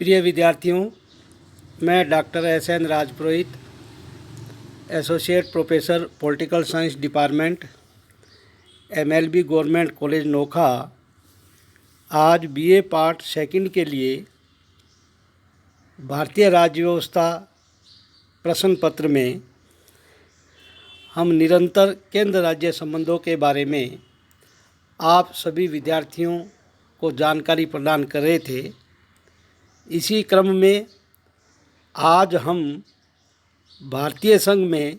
प्रिय विद्यार्थियों, मैं doctor S N. Rajpurohit, associate professor political science department, MLB government college Nokha, आज बीए पार्ट सेकंड के लिए भारतीय राज्य व्यवस्था प्रश्न पत्र में हम निरंतर केंद्र राज्य संबंधों के बारे में आप सभी विद्यार्थियों को जानकारी प्रदान कर रहे थे। इसी क्रम में आज हम भारतीय संघ में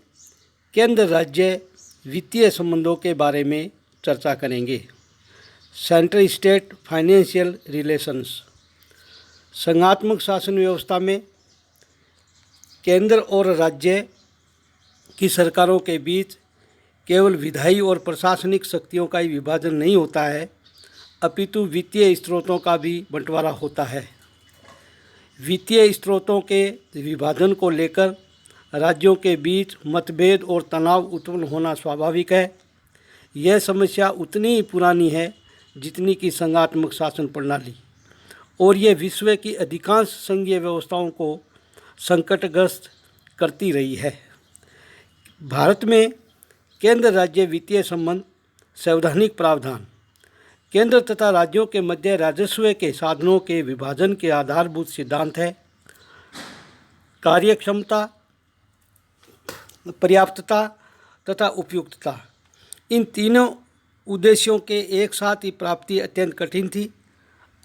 केंद्र राज्य वित्तीय संबंधों के बारे में चर्चा करेंगे। Central state financial relations. संघात्मक शासन व्यवस्था में केंद्र और राज्य की सरकारों के बीच केवल विधायी और प्रशासनिक शक्तियों का ही विभाजन नहीं होता है, अपितु वित्तीय स्रोतों का भी बंटवारा होता है। वित्तीय स्रोतों के विभाजन को लेकर राज्यों के बीच मतभेद और तनाव उत्पन्न होना स्वाभाविक है। यह समस्या उतनी ही पुरानी है जितनी कि संघात्मक शासन प्रणाली, और यह विश्व की अधिकांश संघीय व्यवस्थाओं को संकटग्रस्त करती रही है। भारत में केंद्र राज्य वित्तीय संबंध संवैधानिक प्रावधान केंद्र तथा राज्यों के मध्य राजस्व के साधनों के विभाजन के आधारभूत सिद्धांत है। कार्यक्षमता, पर्याप्तता तथा उपयुक्तता, इन तीनों उद्देश्यों के एक साथ ही प्राप्ति अत्यंत कठिन थी।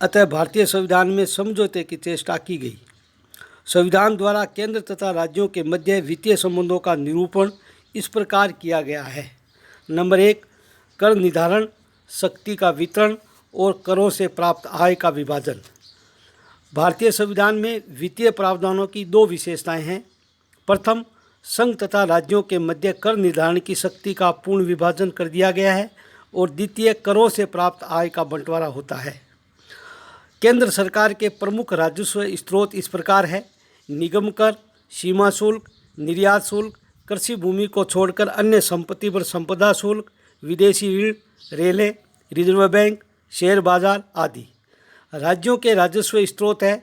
अतः भारतीय संविधान में समझौते की चेष्टा की गई। संविधान द्वारा केंद्र तथा राज्यों के मध्य वित्तीय संबंधों का निरूपण इस प्रकार किया गया है। नंबर 1, कर निर्धारण, शक्ति का वितरण और करों से प्राप्त आय का विभाजन। भारतीय संविधान में वित्तीय प्रावधानों की दो विशेषताएं हैं। प्रथम, संघ तथा राज्यों के मध्य कर निर्धारण की शक्ति का पूर्ण विभाजन कर दिया गया है, और द्वितीय, करों से प्राप्त आय का बंटवारा होता है। केंद्र सरकार के प्रमुख राजस्व स्रोत इस प्रकार है: निगम कर, सीमा शुल्क, निर्यात शुल्क, कृषि भूमि को छोड़कर अन्य संपत्ति पर संपदा शुल्क, विदेशी ऋण, रेलें, रिजर्व बैंक, शेयर बाजार आदि। राज्यों के राजस्व स्रोत है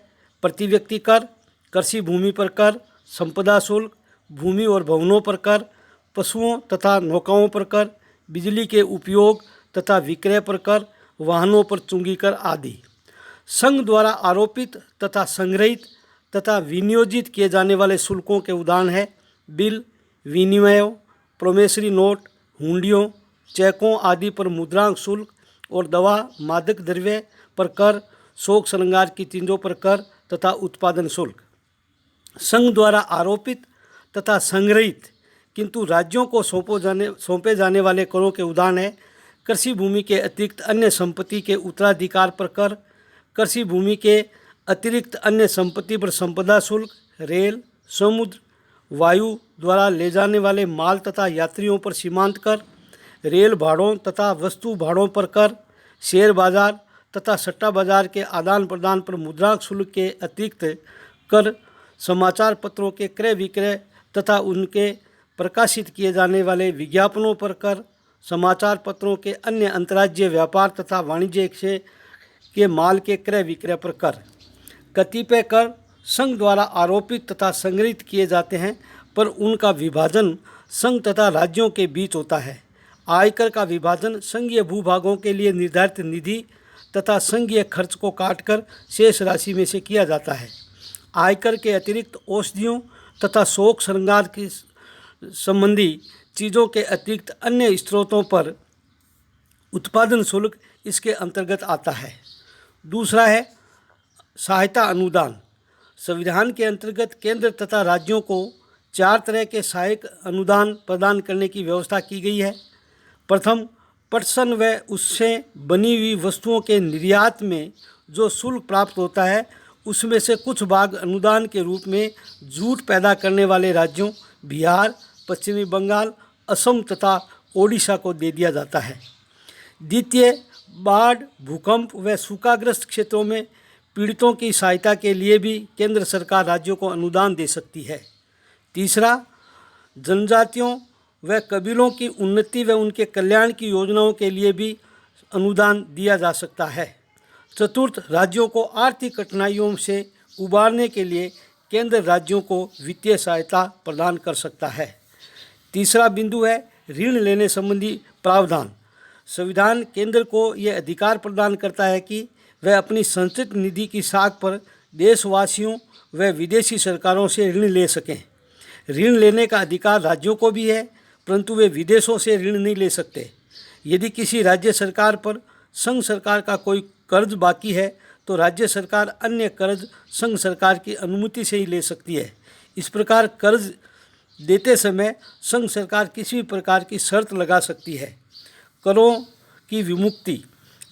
प्रति व्यक्ति कर, कृषि भूमि पर कर, संपदा शुल्क, भूमि और भवनों पर कर, पशुओं तथा नौकाओं पर कर, बिजली के उपयोग तथा विक्रय पर कर, वाहनों पर चुंगी कर आदि। संघ द्वारा आरोपित तथा संग्रहित तथा विनियोजित किए जाने वाले शुल्कों के उदाहरण हैं बिल, विनिमयों, प्रोमेसरी नोट, हुंडियों, चेकों आदि पर मुद्रांक शुल्क, और दवा, मादक द्रव्य पर कर, शोक श्रृंगार की चीज़ों पर कर तथा उत्पादन शुल्क। संघ द्वारा आरोपित तथा संग्रहित किंतु राज्यों को सौंपे जाने वाले करों के उदाहरण हैं कृषि भूमि के अतिरिक्त अन्य संपत्ति के उत्तराधिकार पर कर, कृषि भूमि के अतिरिक्त अन्य संपत्ति पर संपदा शुल्क, रेल, समुद्र, वायु द्वारा ले जाने वाले माल तथा यात्रियों पर सीमांत कर, रेल भाड़ों तथा वस्तु भाड़ों पर कर, शेयर बाजार तथा सट्टा बाजार के आदान प्रदान पर मुद्रांक शुल्क के अतिरिक्त कर, समाचार पत्रों के क्रय विक्रय तथा उनके प्रकाशित किए जाने वाले विज्ञापनों पर कर, समाचार पत्रों के अन्य अंतर्राज्यीय व्यापार तथा वाणिज्य से के माल के क्रय विक्रय पर कर। कतिपय कर संघ द्वारा आरोपित तथा संग्रहित किए जाते हैं, पर उनका विभाजन संघ तथा राज्यों के बीच होता है। आयकर का विभाजन संघीय भूभागों के लिए निर्धारित निधि तथा संघीय खर्च को काटकर शेष राशि में से किया जाता है। आयकर के अतिरिक्त औषधियों तथा शोक श्रृंगार की संबंधी चीज़ों के अतिरिक्त अन्य स्रोतों पर उत्पादन शुल्क इसके अंतर्गत आता है। दूसरा है सहायता अनुदान। संविधान के अंतर्गत केंद्र तथा राज्यों को 4 तरह के सहायक अनुदान प्रदान करने की व्यवस्था की गई है। प्रथम, पटसन व उससे बनी हुई वस्तुओं के निर्यात में जो शुल्क प्राप्त होता है, उसमें से कुछ भाग अनुदान के रूप में जूट पैदा करने वाले राज्यों बिहार, पश्चिमी बंगाल, असम तथा ओडिशा को दे दिया जाता है। द्वितीय, बाढ़, भूकंप व सूखाग्रस्त क्षेत्रों में पीड़ितों की सहायता के लिए भी केंद्र सरकार राज्यों को अनुदान दे सकती है। तीसरा, जनजातियों व कबीलों की उन्नति व उनके कल्याण की योजनाओं के लिए भी अनुदान दिया जा सकता है। चतुर्थ, राज्यों को आर्थिक कठिनाइयों से उबारने के लिए केंद्र राज्यों को वित्तीय सहायता प्रदान कर सकता है। तीसरा बिंदु है ऋण लेने संबंधी प्रावधान। संविधान केंद्र को यह अधिकार प्रदान करता है कि वह अपनी संचित निधि की साख पर देशवासियों व विदेशी सरकारों से ऋण ले सकें। ऋण लेने का अधिकार राज्यों को भी है, परंतु वे विदेशों से ऋण नहीं ले सकते। यदि किसी राज्य सरकार पर संघ सरकार का कोई कर्ज बाकी है तो राज्य सरकार अन्य कर्ज संघ सरकार की अनुमति से ही ले सकती है। इस प्रकार कर्ज देते समय संघ सरकार किसी भी प्रकार की शर्त लगा सकती है। करों की विमुक्ति।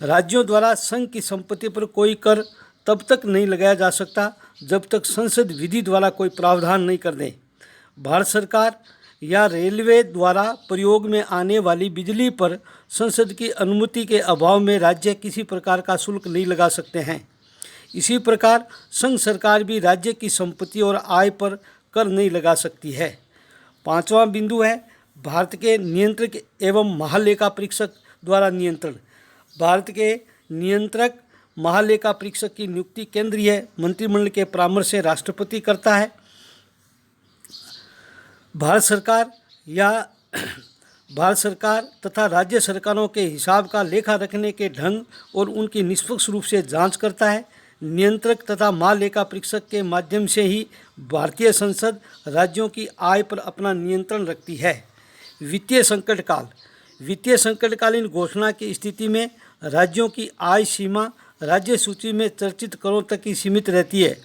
राज्यों द्वारा संघ की संपत्ति पर कोई कर तब तक नहीं लगाया जा सकता जब तक संसद विधि द्वारा कोई प्रावधान नहीं कर दे। भारत सरकार या रेलवे द्वारा प्रयोग में आने वाली बिजली पर संसद की अनुमति के अभाव में राज्य किसी प्रकार का शुल्क नहीं लगा सकते हैं। इसी प्रकार संघ सरकार भी राज्य की संपत्ति और आय पर कर नहीं लगा सकती है। पांचवा बिंदु है भारत के नियंत्रक एवं महालेखा परीक्षक द्वारा नियंत्रण। भारत के नियंत्रक महालेखा परीक्षक की नियुक्ति केंद्रीय मंत्रिमंडल के परामर्श से राष्ट्रपति करता है। भारत सरकार तथा राज्य सरकारों के हिसाब का लेखा रखने के ढंग और उनकी निष्पक्ष रूप से जांच करता है। नियंत्रक तथा महालेखा परीक्षक के माध्यम से ही भारतीय संसद राज्यों की आय पर अपना नियंत्रण रखती है। वित्तीय संकट काल। वित्तीय संकटकालीन घोषणा की स्थिति में राज्यों की आय सीमा राज्य सूची में चर्चित करों तक ही सीमित रहती है।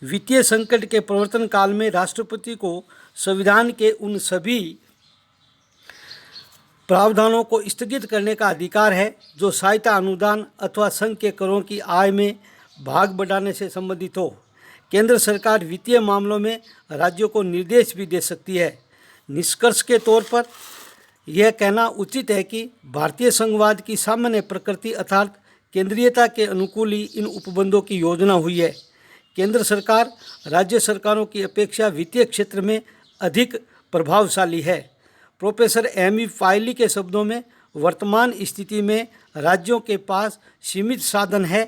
वित्तीय संकट के प्रवर्तन काल में राष्ट्रपति को संविधान के उन सभी प्रावधानों को स्थगित करने का अधिकार है जो सहायता अनुदान अथवा संघ के करों की आय में भाग बढ़ाने से संबंधित हो। केंद्र सरकार वित्तीय मामलों में राज्यों को निर्देश भी दे सकती है। निष्कर्ष के तौर पर यह कहना उचित है कि भारतीय संघवाद की सामान्य प्रकृति अर्थात केंद्रीयता के अनुकूल ही इन उपबंधों की योजना हुई है। केंद्र सरकार राज्य सरकारों की अपेक्षा वित्तीय क्षेत्र में अधिक प्रभावशाली है। प्रोफेसर एम ई फाइली के शब्दों में वर्तमान स्थिति में राज्यों के पास सीमित साधन है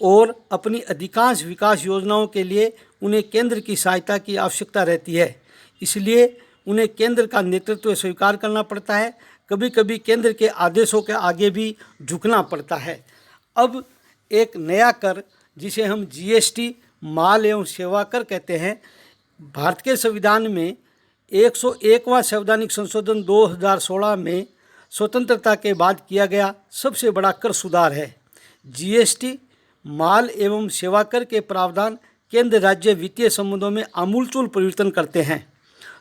और अपनी अधिकांश विकास योजनाओं के लिए उन्हें केंद्र की सहायता की आवश्यकता रहती है। इसलिए उन्हें केंद्र का नेतृत्व स्वीकार करना पड़ता है। कभी कभी केंद्र के आदेशों के आगे भी झुकना पड़ता है। अब एक नया कर जिसे हम जीएसटी माल एवं सेवा कर कहते हैं, भारत के संविधान में 101वां संवैधानिक संशोधन 2016 में स्वतंत्रता के बाद किया गया सबसे बड़ा कर सुधार है। जीएसटी माल एवं सेवा कर के प्रावधान केंद्र राज्य वित्तीय संबंधों में आमूलचूल परिवर्तन करते हैं।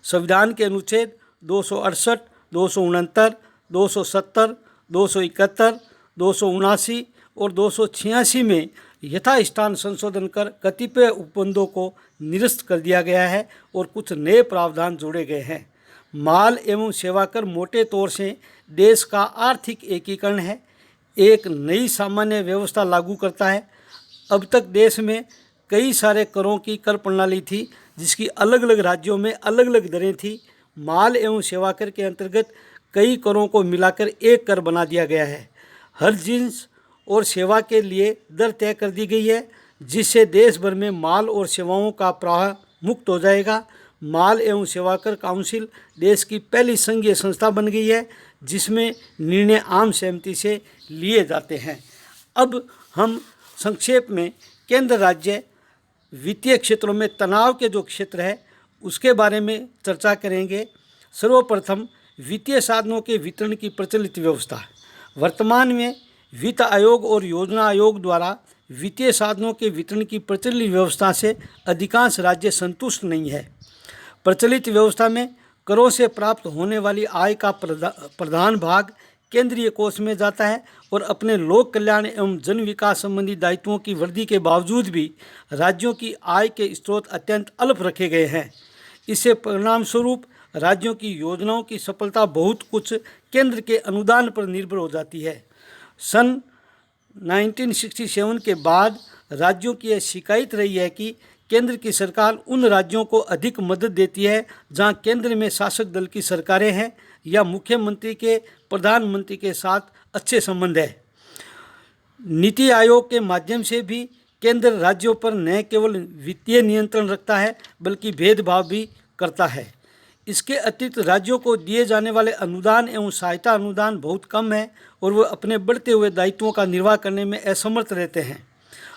संविधान के अनुच्छेद 268, 269, 270, 271, 279 और 286 में यथास्थान संशोधन कर कतिपय उपबंधों को निरस्त कर दिया गया है और कुछ नए प्रावधान जोड़े गए हैं। माल एवं सेवा कर मोटे तौर से देश का आर्थिक एकीकरण है, एक नई सामान्य व्यवस्था लागू करता है। अब तक देश में कई सारे करों की कर प्रणाली थी जिसकी अलग अलग राज्यों में अलग अलग दरें थी। माल एवं सेवा कर के अंतर्गत कई करों को मिलाकर एक कर बना दिया गया है। हर जिन्स और सेवा के लिए दर तय कर दी गई है जिससे देश भर में माल और सेवाओं का प्रवाह मुक्त हो जाएगा। माल एवं सेवा कर काउंसिल देश की पहली संघीय संस्था बन गई है जिसमें निर्णय आम सहमति से लिए जाते हैं। अब हम संक्षेप में केंद्र राज्य वित्तीय क्षेत्रों में तनाव के जो क्षेत्र है उसके बारे में चर्चा करेंगे। सर्वप्रथम वित्तीय साधनों के वितरण की प्रचलित व्यवस्था। वर्तमान में वित्त आयोग और योजना आयोग द्वारा वित्तीय साधनों के वितरण की प्रचलित व्यवस्था से अधिकांश राज्य संतुष्ट नहीं है। प्रचलित व्यवस्था में करों से प्राप्त होने वाली आय का प्रधान भाग केंद्रीय कोष में जाता है और अपने लोक कल्याण एवं जन विकास संबंधी दायित्वों की वृद्धि के बावजूद भी राज्यों की आय के स्रोत अत्यंत अल्प रखे गए हैं। इससे परिणाम स्वरूप राज्यों की योजनाओं की सफलता बहुत कुछ केंद्र के अनुदान पर निर्भर हो जाती है। सन 1967 के बाद राज्यों की यह शिकायत रही है कि केंद्र की सरकार उन राज्यों को अधिक मदद देती है जहां केंद्र में शासक दल की सरकारें हैं या मुख्यमंत्री के प्रधानमंत्री के साथ अच्छे संबंध है। नीति आयोग के माध्यम से भी केंद्र राज्यों पर न केवल वित्तीय नियंत्रण रखता है बल्कि भेदभाव भी करता है। इसके अतिरिक्त राज्यों को दिए जाने वाले अनुदान एवं सहायता अनुदान बहुत कम है और वो अपने बढ़ते हुए दायित्वों का निर्वाह करने में असमर्थ रहते हैं।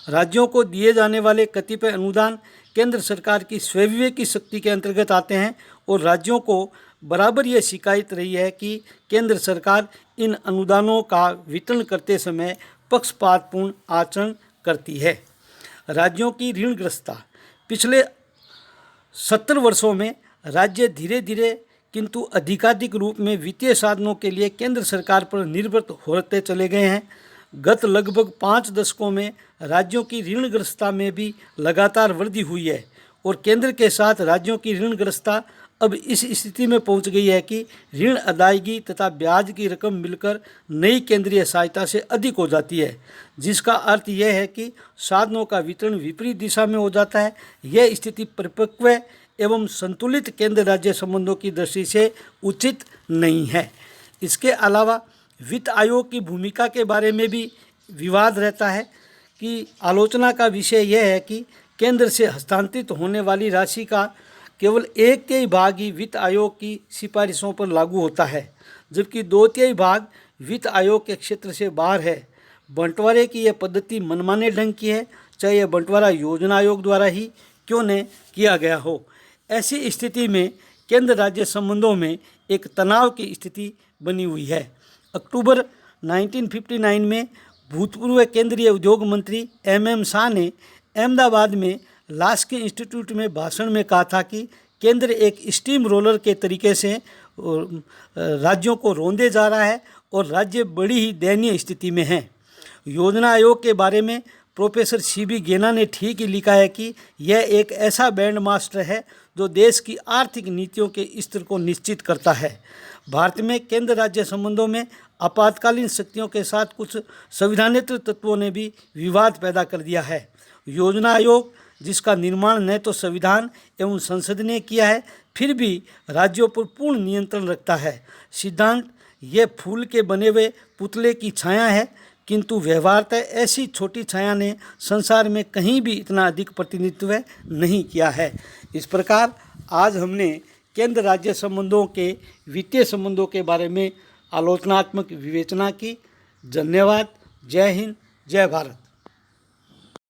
राज्यों को दिए जाने वाले कतिपय अनुदान केंद्र सरकार की स्वविवेक की शक्ति के अंतर्गत आते हैं और राज्यों को बराबर ये शिकायत रही है कि केंद्र सरकार इन अनुदानों का वितरण करते समय पक्षपातपूर्ण आचरण करती है। राज्यों की ऋणग्रस्तता। पिछले 70 वर्षों में राज्य धीरे धीरे किंतु अधिकाधिक रूप में वित्तीय साधनों के लिए केंद्र सरकार पर निर्भर होते चले गए हैं। गत लगभग 5 दशकों में राज्यों की ऋणग्रस्तता में भी लगातार वृद्धि हुई है और केंद्र के साथ राज्यों की ऋणग्रस्तता अब इस स्थिति में पहुंच गई है कि ऋण अदायगी तथा ब्याज की रकम मिलकर नई केंद्रीय सहायता से अधिक हो जाती है, जिसका अर्थ यह है कि साधनों का वितरण विपरीत दिशा में हो जाता है। यह स्थिति परिपक्व एवं संतुलित केंद्र राज्य संबंधों की दृष्टि से उचित नहीं है। इसके अलावा वित्त आयोग की भूमिका के बारे में भी विवाद रहता है कि आलोचना का विषय यह है कि केंद्र से हस्तांतरित होने वाली राशि का केवल 1/3 भाग ही वित्त आयोग की सिफारिशों पर लागू होता है, जबकि 2/3 भाग वित्त आयोग के क्षेत्र से बाहर है। बंटवारे की यह पद्धति मनमाने ढंग की है, चाहे यह बंटवारा योजना आयोग द्वारा ही क्यों न किया गया हो। ऐसी स्थिति में केंद्र राज्य संबंधों में एक तनाव की स्थिति बनी हुई है। अक्टूबर 1959 में भूतपूर्व केंद्रीय उद्योग मंत्री MM शाह ने अहमदाबाद में लास्की इंस्टीट्यूट में भाषण में कहा था कि केंद्र एक स्टीम रोलर के तरीके से राज्यों को रौंदे जा रहा है और राज्य बड़ी ही दयनीय स्थिति में हैं। योजना आयोग के बारे में प्रोफेसर CB गेना ने ठीक ही लिखा है कि यह एक ऐसा बैंड मास्टर है जो देश की आर्थिक नीतियों के स्तर को निश्चित करता है। भारत में केंद्र राज्य संबंधों में आपातकालीन शक्तियों के साथ कुछ संविधानेतर तत्वों ने भी विवाद पैदा कर दिया है। योजना आयोग, जिसका निर्माण न तो संविधान एवं संसद ने किया है, फिर भी राज्यों पर पूर्ण नियंत्रण रखता है। सिद्धांत ये फूल के बने हुए पुतले की छाया है, किंतु व्यवहारतः ऐसी छोटी छाया ने संसार में कहीं भी इतना अधिक प्रतिनिधित्व नहीं किया है। इस प्रकार आज हमने केंद्र राज्य संबंधों के वित्तीय संबंधों के बारे में आलोचनात्मक विवेचना की। धन्यवाद। जय हिंद, जय भारत।